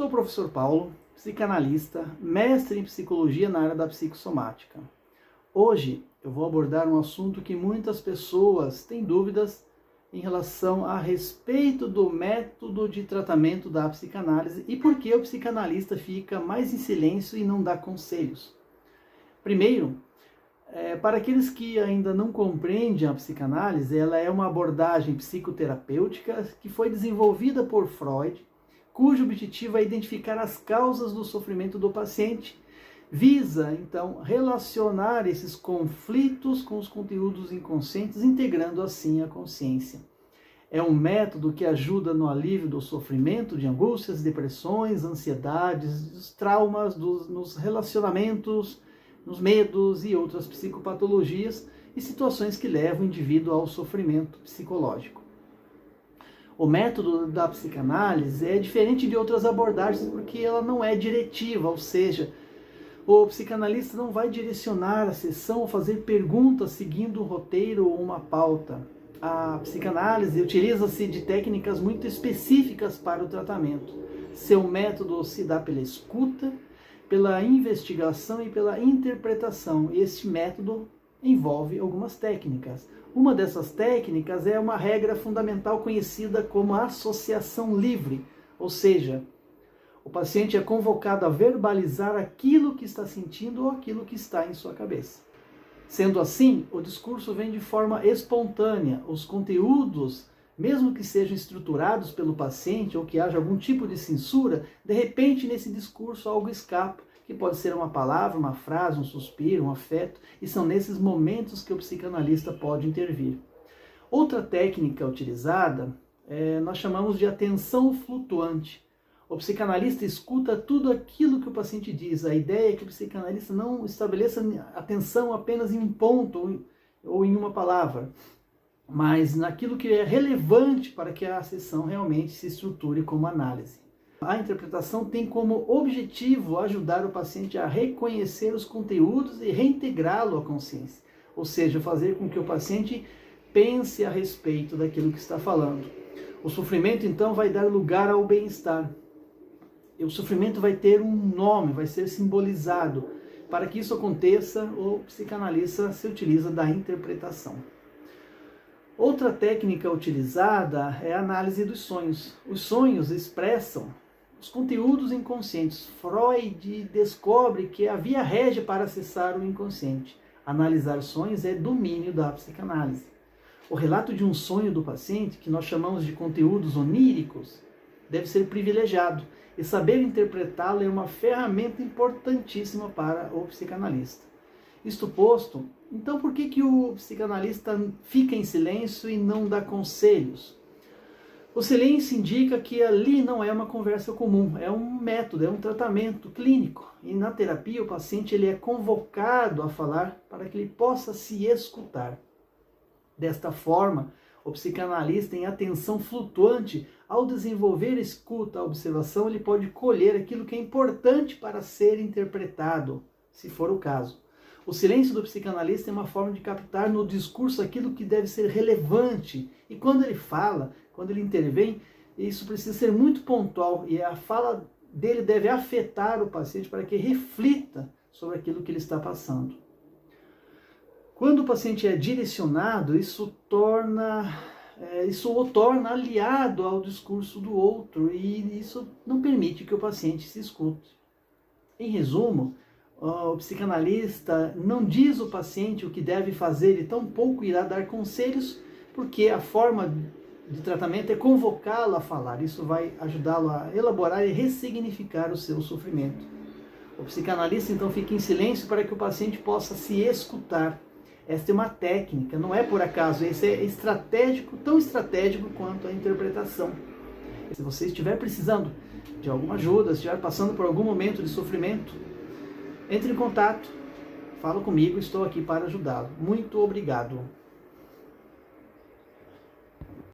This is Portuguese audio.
Sou o professor Paulo, psicanalista, mestre em psicologia na área da psicossomática. Hoje eu vou abordar um assunto que muitas pessoas têm dúvidas em relação a respeito do método de tratamento da psicanálise e por que o psicanalista fica mais em silêncio e não dá conselhos. Primeiro, para aqueles que ainda não compreendem a psicanálise, ela é uma abordagem psicoterapêutica que foi desenvolvida por Freud, cujo objetivo é identificar as causas do sofrimento do paciente, visa, então, relacionar esses conflitos com os conteúdos inconscientes, integrando assim a consciência. É um método que ajuda no alívio do sofrimento, de angústias, depressões, ansiedades, dos traumas, nos relacionamentos, nos medos e outras psicopatologias e situações que levam o indivíduo ao sofrimento psicológico. O método da psicanálise é diferente de outras abordagens porque ela não é diretiva, ou seja, o psicanalista não vai direcionar a sessão ou fazer perguntas seguindo um roteiro ou uma pauta. A psicanálise utiliza-se de técnicas muito específicas para o tratamento. Seu método se dá pela escuta, pela investigação e pela interpretação. Este método envolve algumas técnicas. Uma dessas técnicas é uma regra fundamental conhecida como associação livre, ou seja, o paciente é convocado a verbalizar aquilo que está sentindo ou aquilo que está em sua cabeça. Sendo assim, o discurso vem de forma espontânea. Os conteúdos, mesmo que sejam estruturados pelo paciente ou que haja algum tipo de censura, de repente nesse discurso algo escapa, que pode ser uma palavra, uma frase, um suspiro, um afeto, e são nesses momentos que o psicanalista pode intervir. Outra técnica utilizada nós chamamos de atenção flutuante. O psicanalista escuta tudo aquilo que o paciente diz. A ideia é que o psicanalista não estabeleça atenção apenas em um ponto ou em uma palavra, mas naquilo que é relevante para que a sessão realmente se estruture como análise. A interpretação tem como objetivo ajudar o paciente a reconhecer os conteúdos e reintegrá-lo à consciência, ou seja, fazer com que o paciente pense a respeito daquilo que está falando. O sofrimento, então, vai dar lugar ao bem-estar. O sofrimento vai ter um nome, vai ser simbolizado. Para que isso aconteça, o psicanalista se utiliza da interpretação. Outra técnica utilizada é a análise dos sonhos. Os sonhos expressam os conteúdos inconscientes. Freud descobre que a via régia para acessar o inconsciente. Analisar sonhos é domínio da psicanálise. O relato de um sonho do paciente, que nós chamamos de conteúdos oníricos, deve ser privilegiado. E saber interpretá-lo é uma ferramenta importantíssima para o psicanalista. Isto posto, então por que o psicanalista fica em silêncio e não dá conselhos? O silêncio indica que ali não é uma conversa comum, é um método, é um tratamento clínico. E na terapia o paciente ele é convocado a falar para que ele possa se escutar. Desta forma, o psicanalista em atenção flutuante, ao desenvolver escuta, a observação, ele pode colher aquilo que é importante para ser interpretado, se for o caso. O silêncio do psicanalista é uma forma de captar no discurso aquilo que deve ser relevante. E quando ele fala, quando ele intervém, isso precisa ser muito pontual e a fala dele deve afetar o paciente para que reflita sobre aquilo que ele está passando. Quando o paciente é direcionado, isso o torna aliado ao discurso do outro e isso não permite que o paciente se escute. Em resumo, o psicanalista não diz ao paciente o que deve fazer e tampouco irá dar conselhos, porque a forma de tratamento é convocá-lo a falar. Isso vai ajudá-lo a elaborar e ressignificar o seu sofrimento. O psicanalista então fica em silêncio para que o paciente possa se escutar. Esta é uma técnica, não é por acaso, esse é estratégico, tão estratégico quanto a interpretação. Se você estiver precisando de alguma ajuda, se estiver passando por algum momento de sofrimento, entre em contato, fala comigo, estou aqui para ajudá-lo. Muito obrigado.